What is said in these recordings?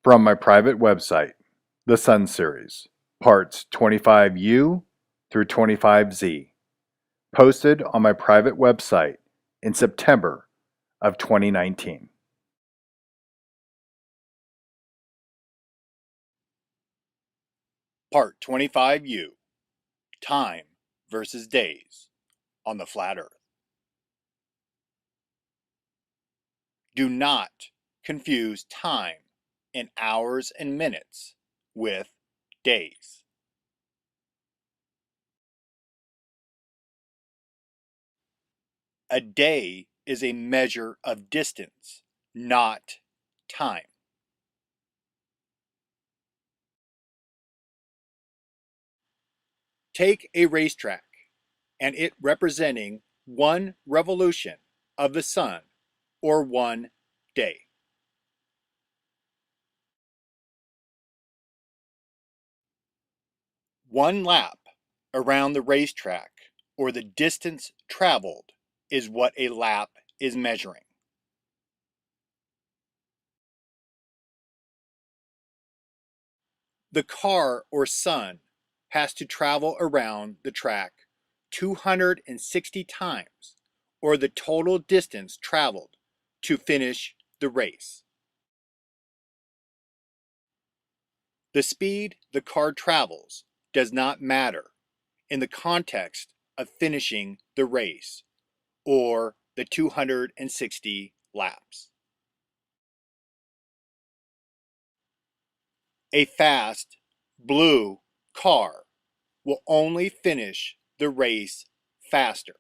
From my private website, the Sun Series, parts 25U through 25Z, posted on my private website in September of 2019. Part 25U, Time versus Days on the Flat Earth. Do not confuse time in hours and minutes with days. A day is a measure of distance, not time. Take a racetrack and it representing one revolution of the sun or one day. One lap around the racetrack or the distance traveled is what a lap is measuring. The car or sun has to travel around the track 260 times, or the total distance traveled to finish the race. The speed the car travels does not matter in the context of finishing the race or the 260 laps. A fast blue car will only finish the race faster.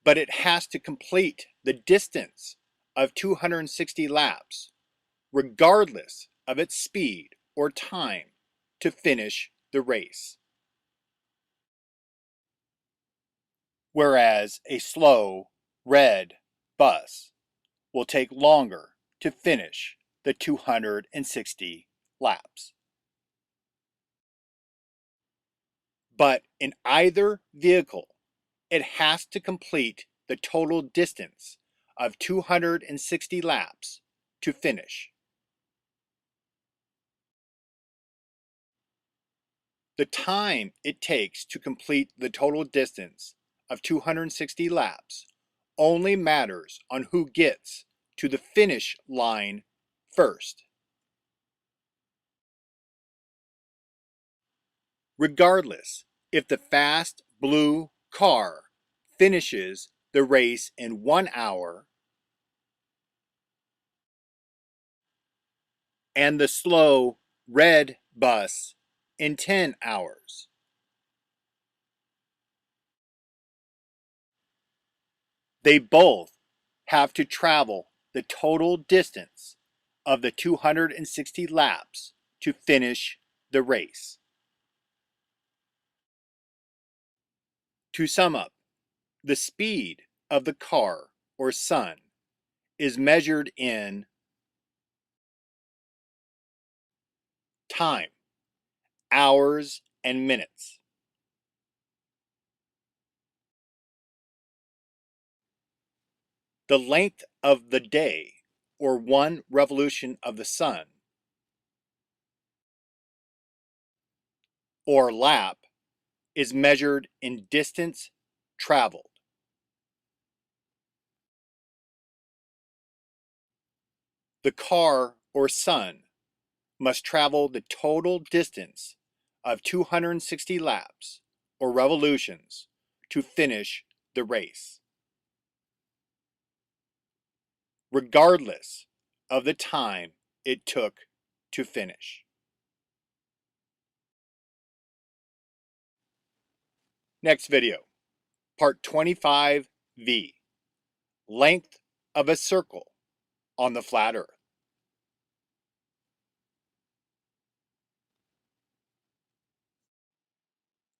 But it has to complete the distance of 260 laps, regardless of its speed or time, to finish the race. Whereas a slow, red bus will take longer to finish the 260 laps. But in either vehicle, it has to complete the total distance of 260 laps to finish. The time it takes to complete the total distance of 260 laps only matters on who gets to the finish line first. Regardless if the fast blue car finishes the race in 1 hour and the slow red bus in 10 hours. They both have to travel the total distance of the 260 laps to finish the race. To sum up, the speed of the car or sun is measured in time, hours and minutes. The length of the day, or one revolution of the sun, or lap, is measured in distance traveled. The car or sun must travel the total distance of 260 laps or revolutions to finish the race, regardless of the time it took to finish. Next video, part 25V, length of a circle on the flat earth.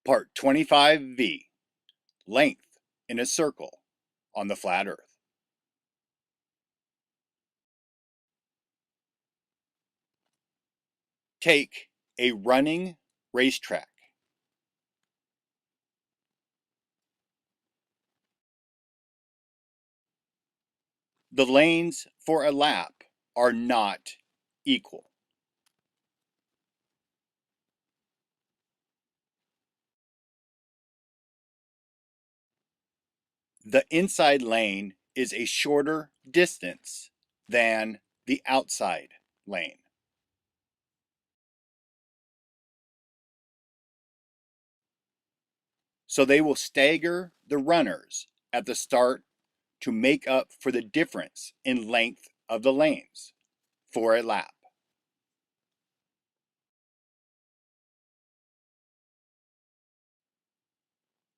Part 25V, length in a circle on the flat earth. Take a running racetrack. The lanes for a lap are not equal. The inside lane is a shorter distance than the outside lane. So they will stagger the runners at the start to make up for the difference in length of the lanes for a lap.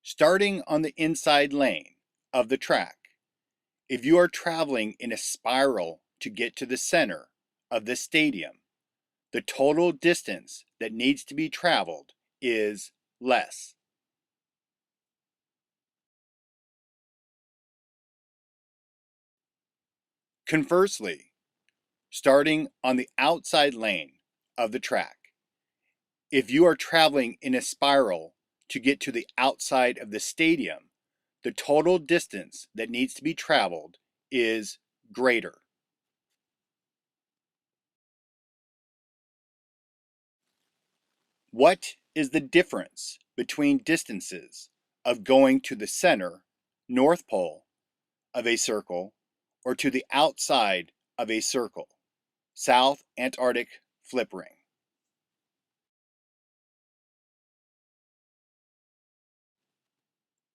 Starting on the inside lane of the track, if you are traveling in a spiral to get to the center of the stadium, the total distance that needs to be traveled is less. Conversely, starting on the outside lane of the track, if you are traveling in a spiral to get to the outside of the stadium, the total distance that needs to be traveled is greater. What is the difference between distances of going to the center, North Pole, of a circle or to the outside of a circle, South Antarctic flip ring?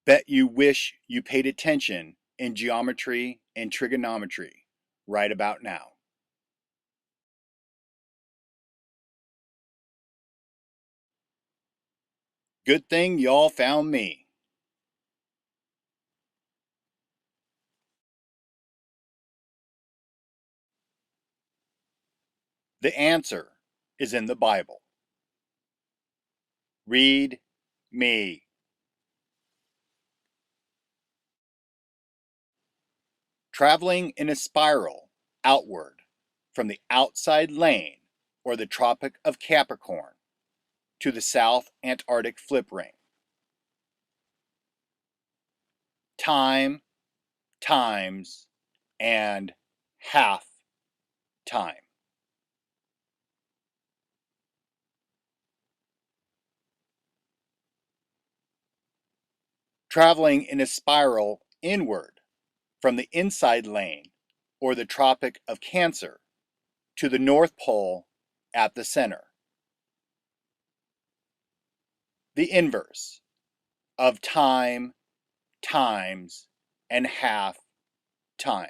Bet you wish you paid attention in geometry and trigonometry right about now. Good thing y'all found me. The answer is in the Bible. Read me. Traveling in a spiral outward from the outside lane or the Tropic of Capricorn to the South Antarctic flip ring. Time, times, and half time. Traveling in a spiral inward from the inside lane or the Tropic of Cancer to the North Pole at the center. The inverse of time, times, and half time.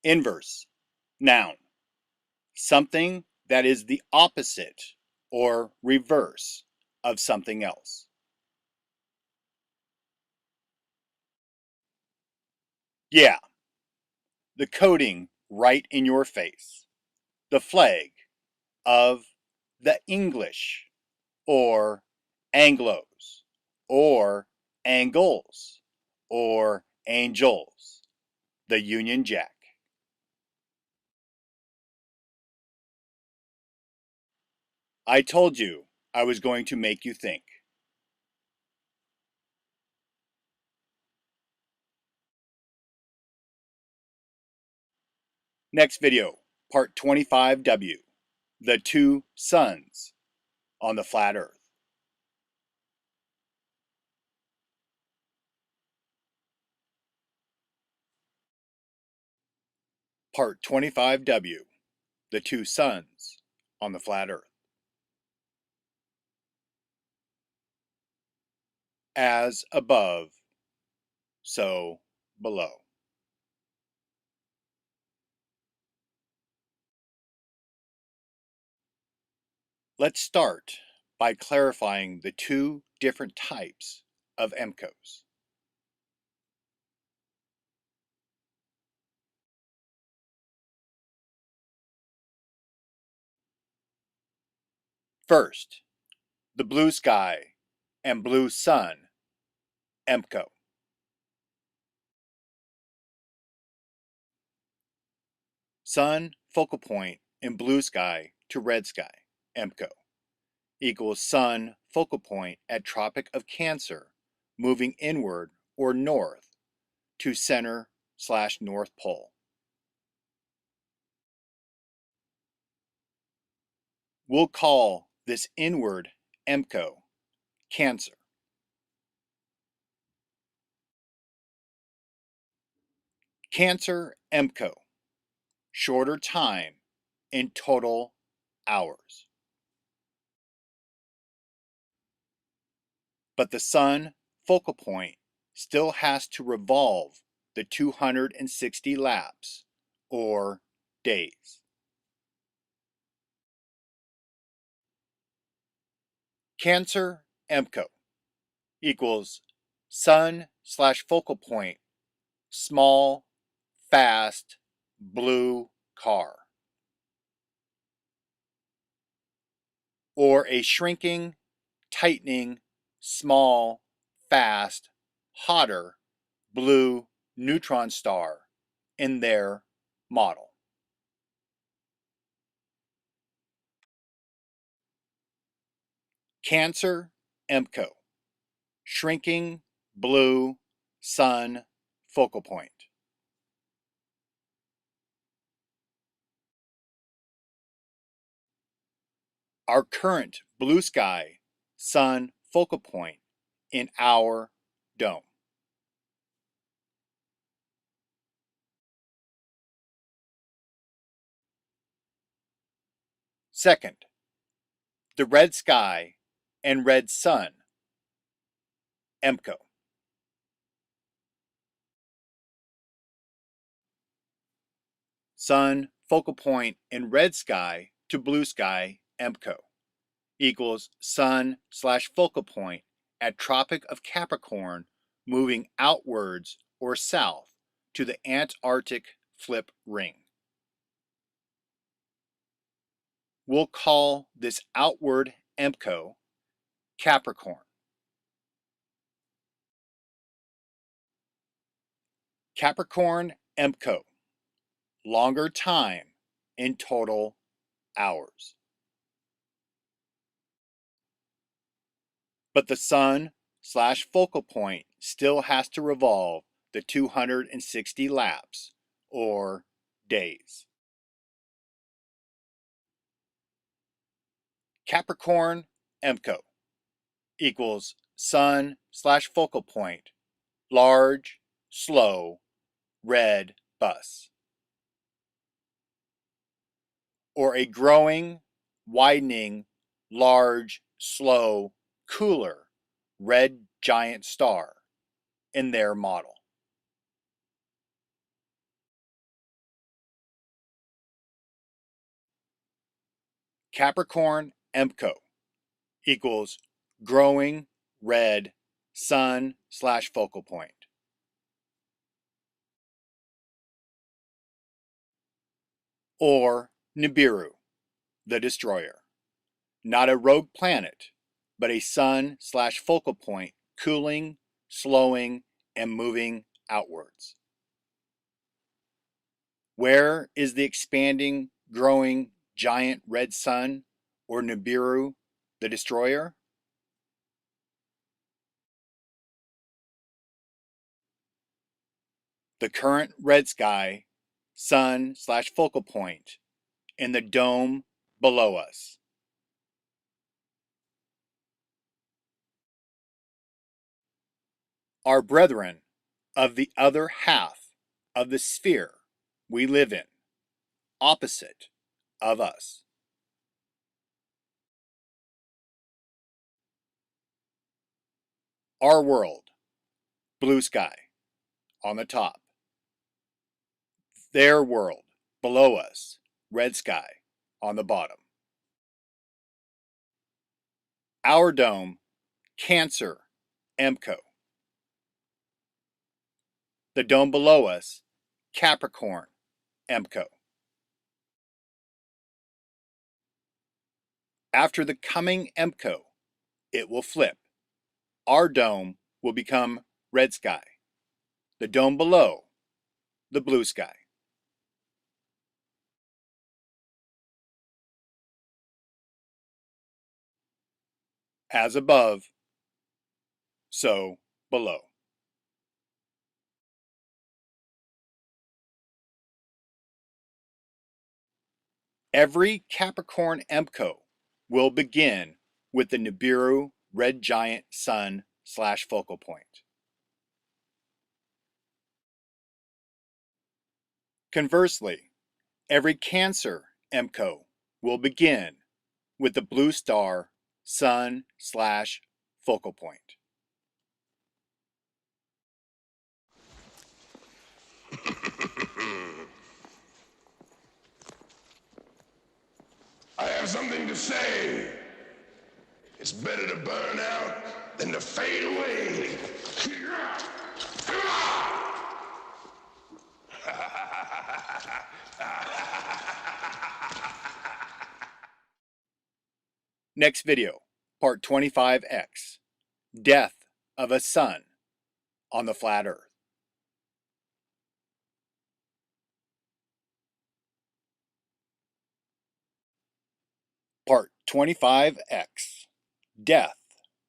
Inverse, noun, something that is the opposite or reverse of something else. Yeah, the coding right in your face. The flag of the English or Anglos or Angles or Angels. The Union Jack. I told you I was going to make you think. Next video, part 25W, the two suns on the flat earth. Part 25W, the two suns on the flat earth. As above, so below. Let's start by clarifying the two different types of EMPCOEs. First, the blue sky and blue sun EMPCOE. Sun focal point in blue sky to red sky EMPCOE. equals Sun focal point at Tropic of Cancer, moving inward or north to center/North Pole. We'll call this inward EMPCOE Cancer. Cancer EMPCOE, shorter time in total hours. But the Sun focal point still has to revolve the 260 laps, or days. Cancer EMPCOE equals Sun/focal point, small, fast, blue car. Or a shrinking, tightening, small, fast, hotter, blue neutron star in their model. Cancer EMPCOE, shrinking, blue, Sun focal point. Our current blue sky Sun focal point in our dome. Second, the red sky and red sun, EMPCOE. Sun focal point in red sky to blue sky, EMPCOE, equals Sun/focal point at Tropic of Capricorn moving outwards or south to the Antarctic flip ring. We'll call this outward EMPCOE Capricorn. Capricorn EMPCOE, longer time in total hours. But the Sun/focal point still has to revolve the 260 laps, or days. Capricorn EMPCOE equals Sun/focal point, large, slow, red bus. Or a growing, widening, large, slow, cooler, red giant star in their model. Capricorn EMPCOE equals growing, red, Sun/focal point. Or Nibiru, the destroyer. Not a rogue planet, but a Sun/focal point cooling, slowing, and moving outwards. Where is the expanding, growing, giant red sun, or Nibiru, the destroyer? The current red sky, Sun/focal point, in the dome below us. Our brethren of the other half of the sphere we live in, opposite of us. Our world, blue sky, on the top. Their world, below us, red sky, on the bottom. Our dome, Cancer EMPCOE. The dome below us, Capricorn EMPCOE. After the coming EMPCOE, it will flip. Our dome will become red sky. The dome below, the blue sky. As above, so below. Every Capricorn EMPCOE will begin with the Nibiru red giant sun / focal point. Conversely, every Cancer EMPCOE will begin with the blue star sun / focal point. I have something to say. It's better to burn out than to fade away. Next video, part 25X, Death of a Sun on the Flat Earth. Part 25X, Death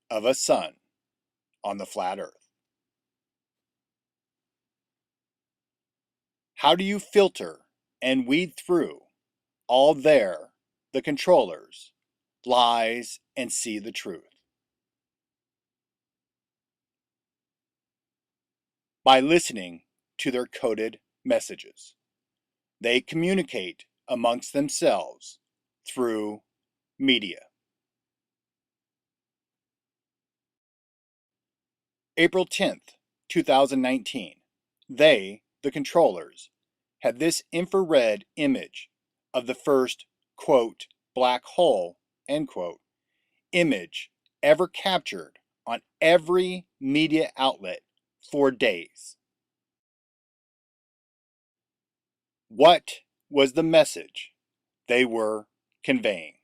of a Sun on the Flat Earth. How do you filter and weed through all the controllers, lies, and see the truth? By listening to their coded messages. They communicate amongst themselves through media. April 10th, 2019, they, the controllers, had this infrared image of the first, quote, black hole, end quote, image ever captured on every media outlet for days. What was the message they were conveying?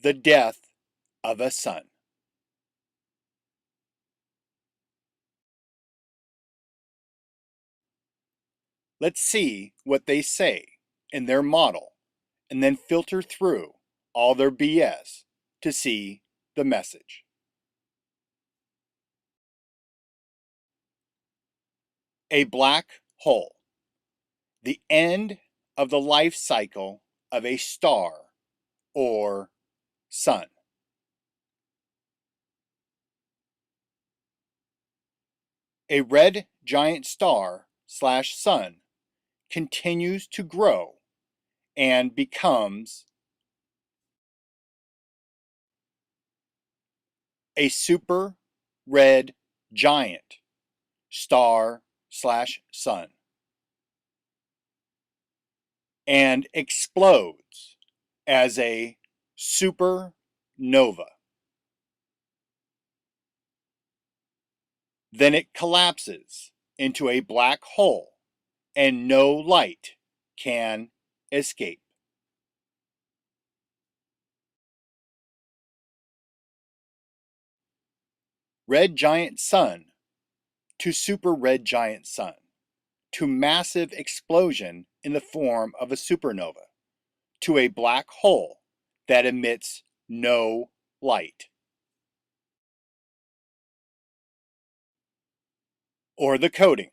The death of a sun. Let's see what they say in their model and then filter through all their BS to see the message. A black hole. The end of the life cycle of a star or sun. A red giant star / sun continues to grow and becomes a super red giant star / sun and explodes as a supernova. Then it collapses into a black hole and no light can escape. Red giant sun to super red giant sun to massive explosion in the form of a supernova to a black hole that emits no light. Or the coding,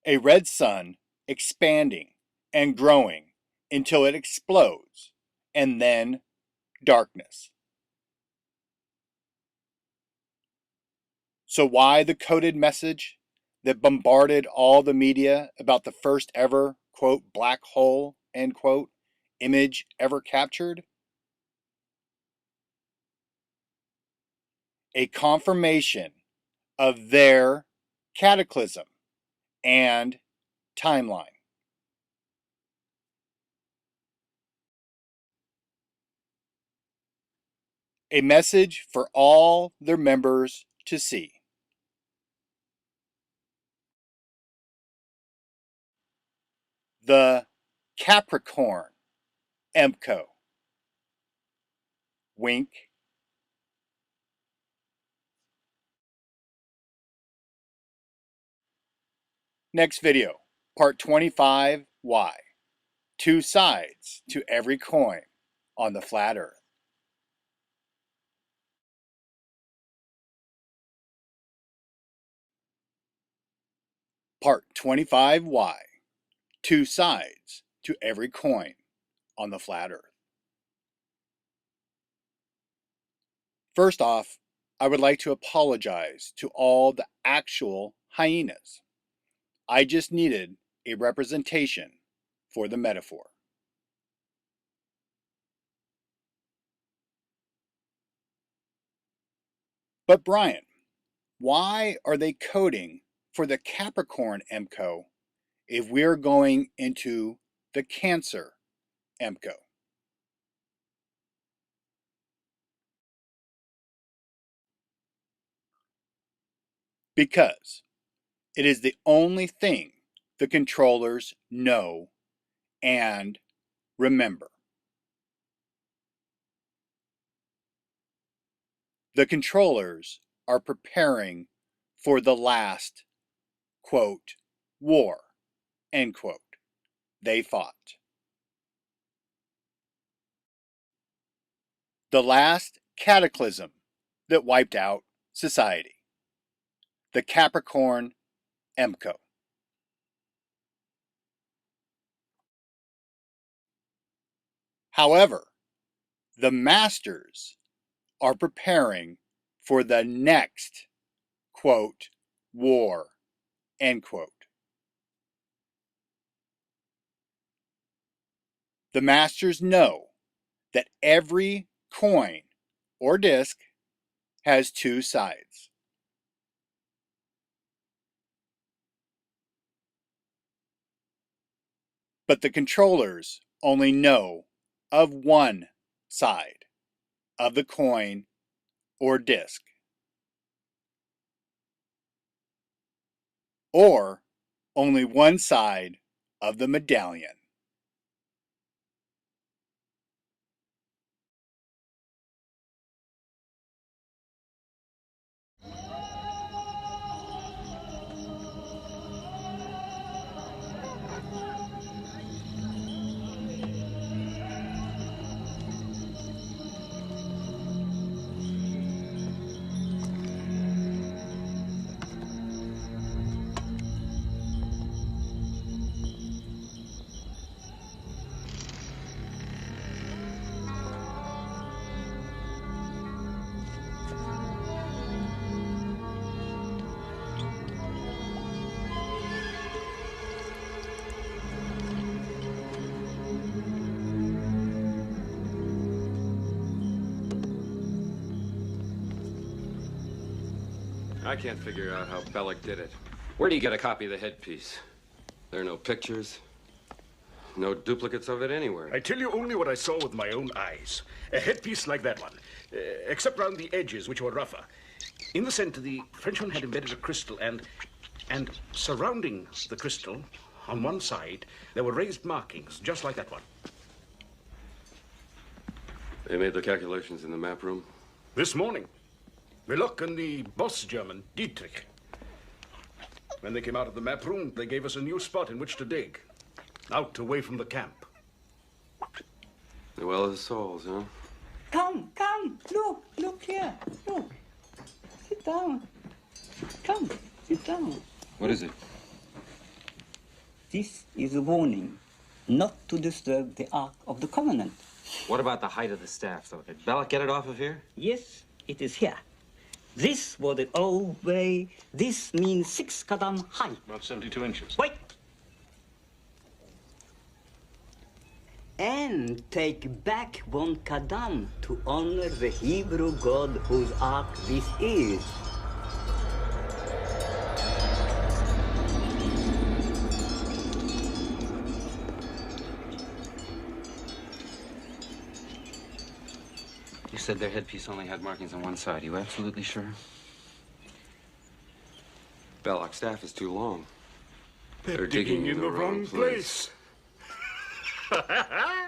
a red sun expanding and growing until it explodes, and then darkness. So why the coded message that bombarded all the media about the first ever, quote, black hole, end quote, image ever captured? A confirmation of their cataclysm and timeline. A message for all their members to see. The Capricorn EMPCOE. Wink. Next video, part 25, why. two sides to every coin on the flat earth. Part 25Y, two sides to every coin on the flat earth. First off, I would like to apologize to all the actual hyenas. I just needed a representation for the metaphor. But Brian, why are they coding for the Capricorn EMPCOE if we're going into the Cancer EMPCOE? Because it is the only thing the controllers know and remember. The controllers are preparing for the last, quote, war, end quote, they fought. The last cataclysm that wiped out society. The Capricorn EMPCOE. However, the masters are preparing for the next, quote, war, end quote. The masters know that every coin or disc has two sides. But the controllers only know of one side of the coin or disc, or only one side of the medallion. I can't figure out how Bellick did it. Where do you get a copy of the headpiece? There are no pictures, no duplicates of it anywhere. I tell you only what I saw with my own eyes. A headpiece like that one, except round the edges, which were rougher. In the center, the Frenchman had embedded a crystal, and surrounding the crystal, on one side, there were raised markings, just like that one. They made the calculations in the map room? This morning, Willock and the boss German, Dietrich. When they came out of the map room, they gave us a new spot in which to dig. Out, away from the camp. The Well of the Souls, huh? Come, look here, look. Sit down. Come, sit down. What is it? This is a warning not to disturb the Ark of the Covenant. What about the height of the staff, though? Did Bellick get it off of here? Yes, it is here. This was the old way. This means 6 kadam high. About 72 inches. Wait! And take back 1 kadam to honor the Hebrew God whose ark this is. You said their headpiece only had markings on one side. You absolutely sure? Bellock's staff is too long. They're digging in the wrong place. I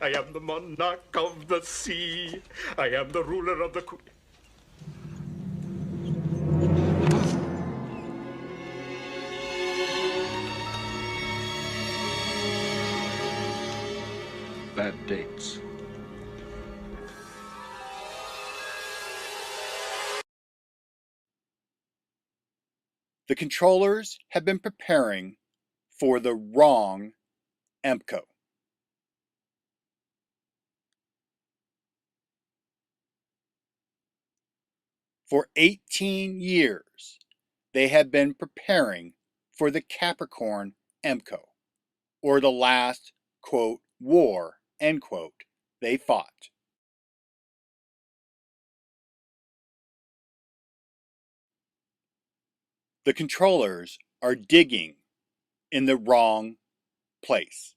am the monarch of the sea. I am the ruler of the... bad dates. The controllers have been preparing for the wrong EMPCOE. For 18 years, they have been preparing for the Capricorn EMPCOE, or the last, quote, war, end quote, they fought. The controllers are digging in the wrong place.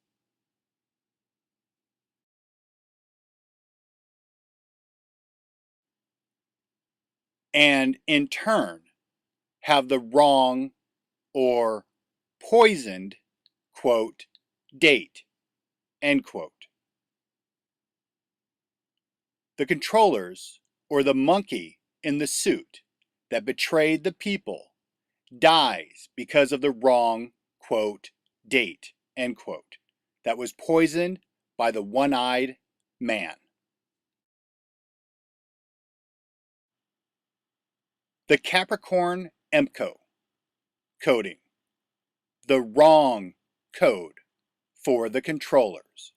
And in turn, have the wrong or poisoned, quote, date, end quote. The controllers, or the monkey in the suit that betrayed the people, dies because of the wrong, quote, date, end quote, that was poisoned by the one-eyed man. The Capricorn EMPCOE coding, the wrong code for the controllers.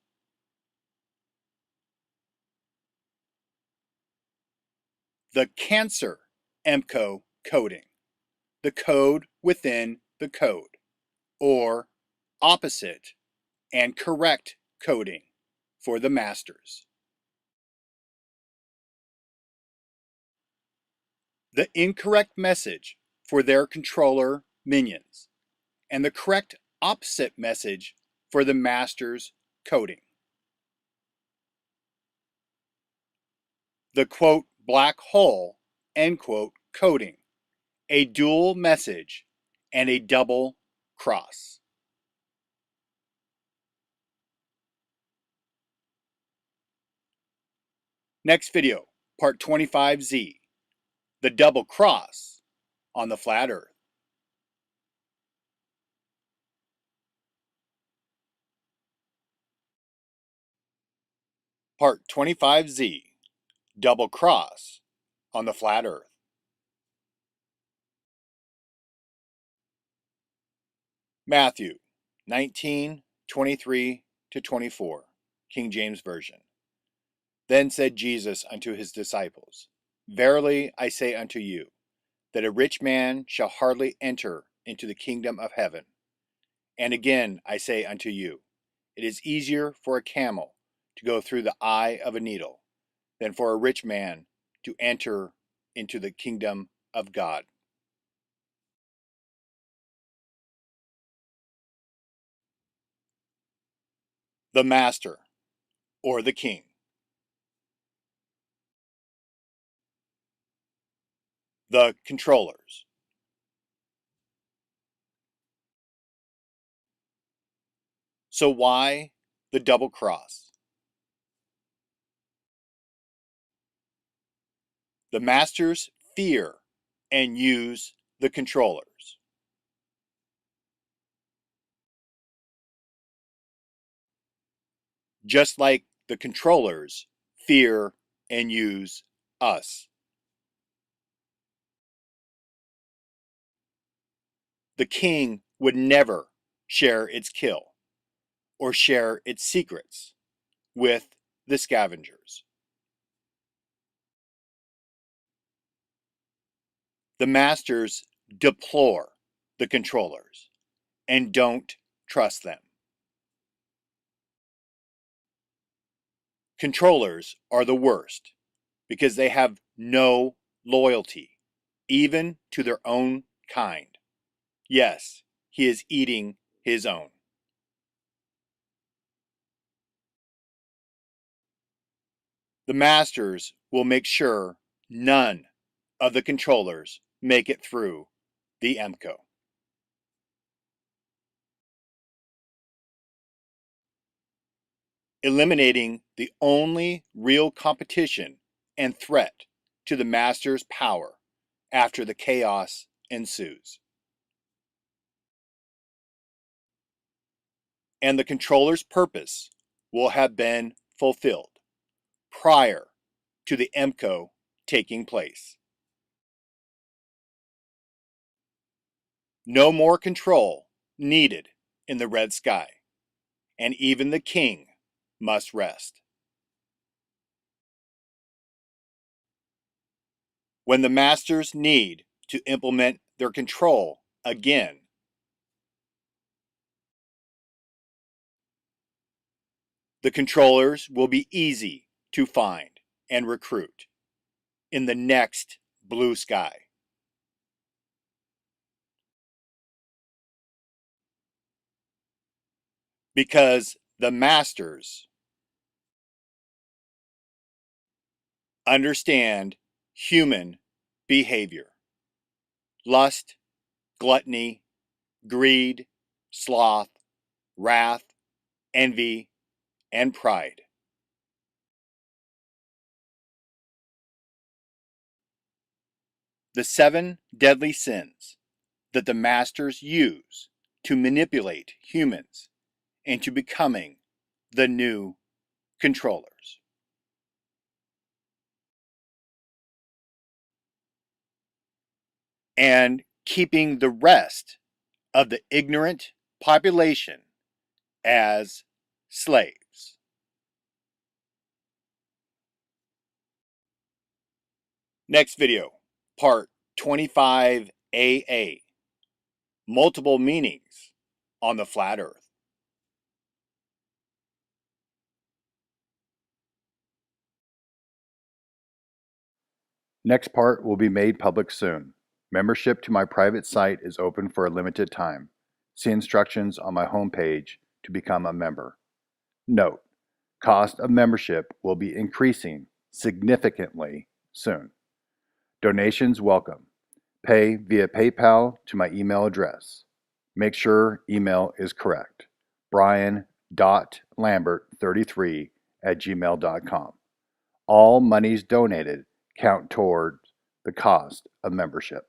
The Cancer EMPCOE coding, the code within the code, or opposite and correct coding for the masters. The incorrect message for their controller minions, and the correct opposite message for the master's coding. The quote black hole, end quote, coding, a dual message and a double cross. Next video, part 25Z, the double cross on the flat earth. Part 25Z, double cross on the flat earth. Matthew 19:23-24, King James Version. Then said Jesus unto his disciples, Verily I say unto you, that a rich man shall hardly enter into the kingdom of heaven. And again I say unto you, it is easier for a camel to go through the eye of a needle than for a rich man to enter into the kingdom of God. The master, or the king. The controllers. So why the double cross? The masters fear and use the controllers. Just like the controllers fear and use us. The king would never share its kill or share its secrets with the scavengers. The masters deplore the controllers and don't trust them. Controllers are the worst because they have no loyalty, even to their own kind. Yes, he is eating his own. The masters will make sure none of the controllers make it through the EMPCOE. Eliminating the only real competition and threat to the master's power after the chaos ensues. And the controller's purpose will have been fulfilled prior to the EMPCOE taking place. No more control needed in the red sky, and even the king must rest. When the masters need to implement their control again, the controllers will be easy to find and recruit in the next blue sky. Because the masters understand human behavior: lust, gluttony, greed, sloth, wrath, envy, and pride. The 7 deadly sins that the masters use to manipulate humans into becoming the new controllers. And keeping the rest of the ignorant population as slaves. Next video, part 25AA, multiple meanings on the flat earth. Next part will be made public soon. Membership to my private site is open for a limited time. See instructions on my homepage to become a member. Note, cost of membership will be increasing significantly soon. Donations welcome. Pay via PayPal to my email address. Make sure email is correct. brian.lambert33@gmail.com. All monies donated count towards the cost of membership.